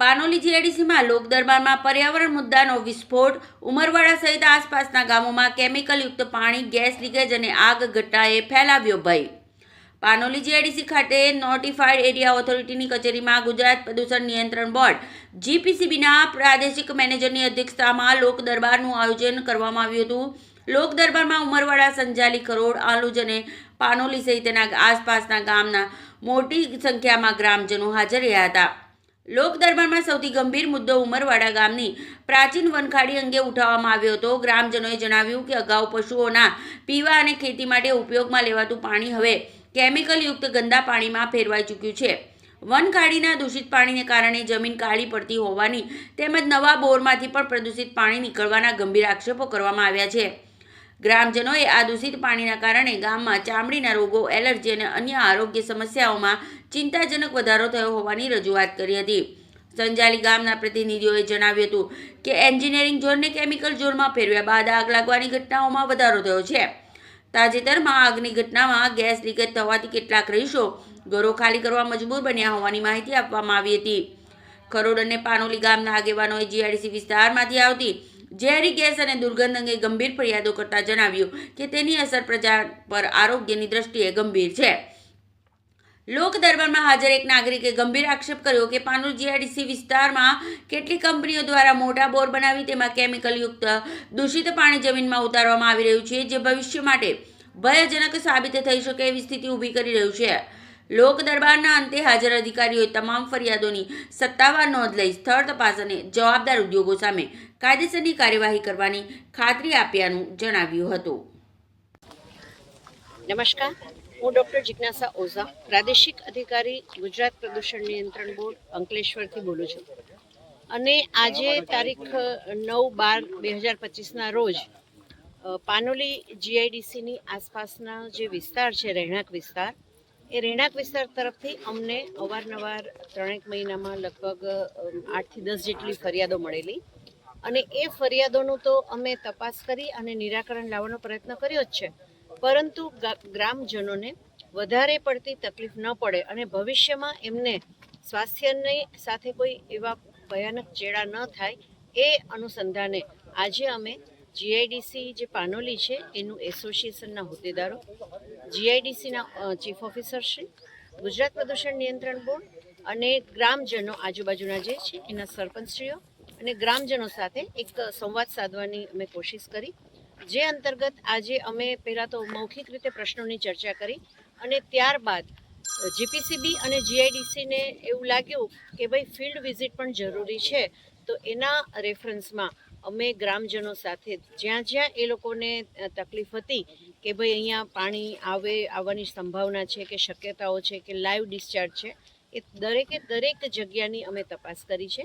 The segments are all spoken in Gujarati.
પાનોલી જીઆઈડીસીમાં લોક દરબારમાં પર્યાવરણ મુદ્દાનો વિસ્ફોટ, ઉમરવાડા સહિત આસપાસના ગામોમાં કેમિકલયુક્ત પાણી, ગેસ લીકેજ અને આગ ઘટનાએ ફેલાવ્યો ભય. પાનોલી જીઆઈડીસી ખાતે નોટિફાઈડ એરિયા ઓથોરિટીની કચેરીમાં ગુજરાત પ્રદૂષણ નિયંત્રણ બોર્ડ જીપીસીબીના પ્રાદેશિક મેનેજરની અધ્યક્ષતામાં લોક દરબારનું આયોજન કરવામાં આવ્યું હતું. લોક દરબારમાં ઉમરવાડા, સંજાલી, કરોડ, આલુજ અને પાનોલી સહિતના આસપાસના ગામના મોટી સંખ્યામાં ગ્રામજનો હાજર રહ્યા હતા. લોક દરબારમાં સૌથી ગંભીર મુદ્દો ઉમરવાડા ગામની પ્રાચીન વનખાડી અંગે ઉઠાવવામાં આવ્યો હતો. ગ્રામજનોએ જણાવ્યું કે અગાઉ પશુઓના પીવા અને ખેતી માટે ઉપયોગમાં લેવાતું પાણી હવે કેમિકલયુક્ત ગંદા પાણીમાં ફેરવાઈ ચૂક્યું છે. વનખાડીના દૂષિત પાણીને કારણે જમીન કાળી પડતી હોવાની તેમજ નવા બોરમાંથી પણ પ્રદૂષિત પાણી નીકળવાના ગંભીર આક્ષેપો કરવામાં આવ્યા છે. ગ્રામજનોએ આ દૂષિત પાણીના કારણે ગામમાં ચામડીના રોગો, એલર્જી અને અન્ય આરોગ્ય સમસ્યાઓમાં ચિંતાજનક વધારો થયો હોવાની રજૂઆત કરી હતી. સંજાલી ગામના પ્રતિનિધિઓએ જણાવ્યું હતું કે એન્જિનિયરિંગ ઝોનને કેમિકલ ઝોનમાં ફેરવ્યા બાદ આગ લાગવાની ઘટનાઓમાં વધારો થયો છે. તાજેતરમાં આગની ઘટનામાં ગેસ લીકેજ થવાથી કેટલાક રહીશો ઘરો ખાલી કરવા મજબૂર બન્યા હોવાની માહિતી આપવામાં આવી હતી. ખરોડ અને પાનોલી ગામના આગેવાનોએ જીઆઈડીસી વિસ્તારમાંથી આવતી ઝેરી ગેસ અને દુર્ગંધ અંગે ગંભીર ફરિયાદો કરતા જણાવ્યું કે તેની અસર પ્રજા પર આરોગ્યની દ્રષ્ટિએ ગંભીર છે. લોક દરબારમાં હાજર એક નાગરિકે ગંભીર આક્ષેપ કર્યો કે પાનોલી જીઆઈડીસી વિસ્તારમાં કેટલીક કંપનીઓ દ્વારા મોટા બોર બનાવી તેમાં કેમિકલયુક્ત દૂષિત પાણી જમીનમાં ઉતારવામાં આવી રહ્યું છે, જે ભવિષ્ય માટે ભયજનક સાબિત થઈ શકે એવી સ્થિતિ ઊભી કરી રહ્યું છે. લોક દરબારના અંતે હાજર અધિકારીઓએ તમામ ફરિયાદોની સત્તાવાર નોંધ લઈ સ્થળ તપાસ અને જવાબદાર ઉદ્યોગો સામે કાયદેસરની કાર્યવાહી કરવાની ખાતરી આપ્યાનું જણાવ્યું હતું. નમસ્કાર, હું ડૉક્ટર જિજ્ઞાસા ઓઝા, પ્રાદેશિક અધિકારી, ગુજરાત પ્રદૂષણ નિયંત્રણ બોર્ડ, અંકલેશ્વરથી બોલું છું. અને આજે તારીખ 9/12/2025ના રોજ પાનોલી જીઆઈડીસીની આસપાસના જે વિસ્તાર છે, રહેણાંક વિસ્તાર, એ રહેણાંક વિસ્તાર તરફથી અમને અવારનવાર 3 મહિનામાં લગભગ 8 થી 10 જેટલી ફરિયાદો મળેલી. અને એ ફરિયાદોનું તો અમે તપાસ કરી અને નિરાકરણ લાવવાનો પ્રયત્ન કર્યો જ છે, પરંતુ ગ્રામજનોને વધારે પડતી તકલીફ ન પડે અને ભવિષ્યમાં એમને સ્વાસ્થ્યની સાથે કોઈ એવા ભયાનક ચેડા ન થાય એ અનુસંધાને આજે અમે જીઆઈડીસી જે પાનોલી છે એનું એસોસિએશનના હોદ્દેદારો, જીઆઈડીસીના ચીફ ઓફિસરશ્રી, ગુજરાત પ્રદૂષણ નિયંત્રણ બોર્ડ અને ગ્રામજનો આજુબાજુના જે છે એના સરપંચશ્રીઓ અને ગ્રામજનો સાથે એક સંવાદ સાધવાની અમે કોશિશ કરી, જે અંતર્ગત આજે અમે પહેલાં તો મૌખિક રીતે પ્રશ્નોની ચર્ચા કરી અને ત્યારબાદ જીપીસીબી અને જીઆઈડીસીને એવું લાગ્યું કે ભાઈ ફિલ્ડ વિઝિટ પણ જરૂરી છે, તો એના રેફરન્સમાં અમે ગ્રામજનો સાથે જ્યાં જ્યાં એ લોકોને તકલીફ હતી કે ભાઈ અહીંયા પાણી આવવાની સંભાવના છે કે શક્યતાઓ છે કે લાઈવ ડિસ્ચાર્જ છે, એ દરેક જગ્યાની અમે તપાસ કરી છે.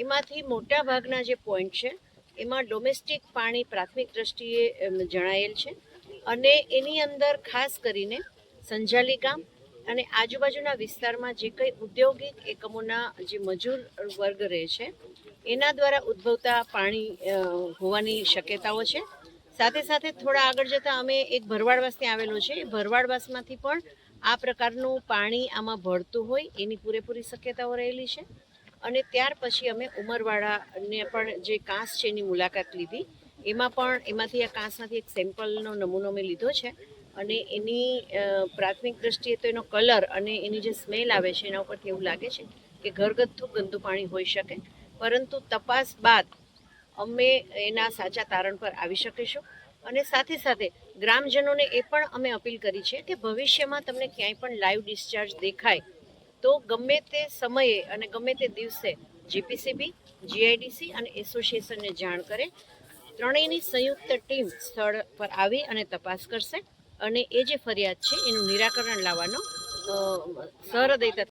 એમાંથી મોટા ભાગના જે પોઈન્ટ છે એમાં ડોમેસ્ટિક પાણી પ્રાથમિક દ્રષ્ટિએ જણાયેલ છે અને એની અંદર ખાસ કરીને સંજાલી ગામ અને આજુબાજુના વિસ્તારમાં જે કંઈ ઔદ્યોગિક એકમોના જે મજૂર વર્ગ રહે છે એના દ્વારા ઉદ્ભવતા પાણી હોવાની શક્યતાઓ છે. સાથે સાથે થોડા આગળ જતાં અમે એક ભરવાડવાસ ત્યાં આવેલો છે, એ ભરવાડવાસમાંથી પણ આ પ્રકારનું પાણી આમાં ભળતું હોય એની પૂરેપૂરી શક્યતાઓ રહેલી છે. અને ત્યાર પછી અમે ઉમરવાડાને પણ જે કાંસ છે એની મુલાકાત લીધી. એમાંથી આ કાંસમાંથી એક સેમ્પલનો નમૂનો મેં લીધો છે અને એની પ્રાથમિક દ્રષ્ટિએ તો એનો કલર અને એની જે સ્મેલ આવે છે એના ઉપરથી એવું લાગે છે કે ઘરગથ્થુ ગંદુ પાણી હોઈ શકે, પરંતુ તપાસ બાદ અમે એના સાચા તારણ પર આવી શકીશું. અને સાથે સાથે ગ્રામજનોને એ પણ અમે અપીલ કરી છે કે ભવિષ્યમાં તમને ક્યાંય પણ લાઈવ ડિસ્ચાર્જ દેખાય તો ગમે તે સમયે અને ગમે તે દિવસે જીપીસીબી, જીઆઈડીસી અને એસોસિએશનને જાણ કરે. ત્રણેયની સંયુક્ત ટીમ સ્થળ પર આવી અને તપાસ કરશે અને એ જે ફરિયાદ છે એનું નિરાકરણ લાવવાનો સહૃદયતા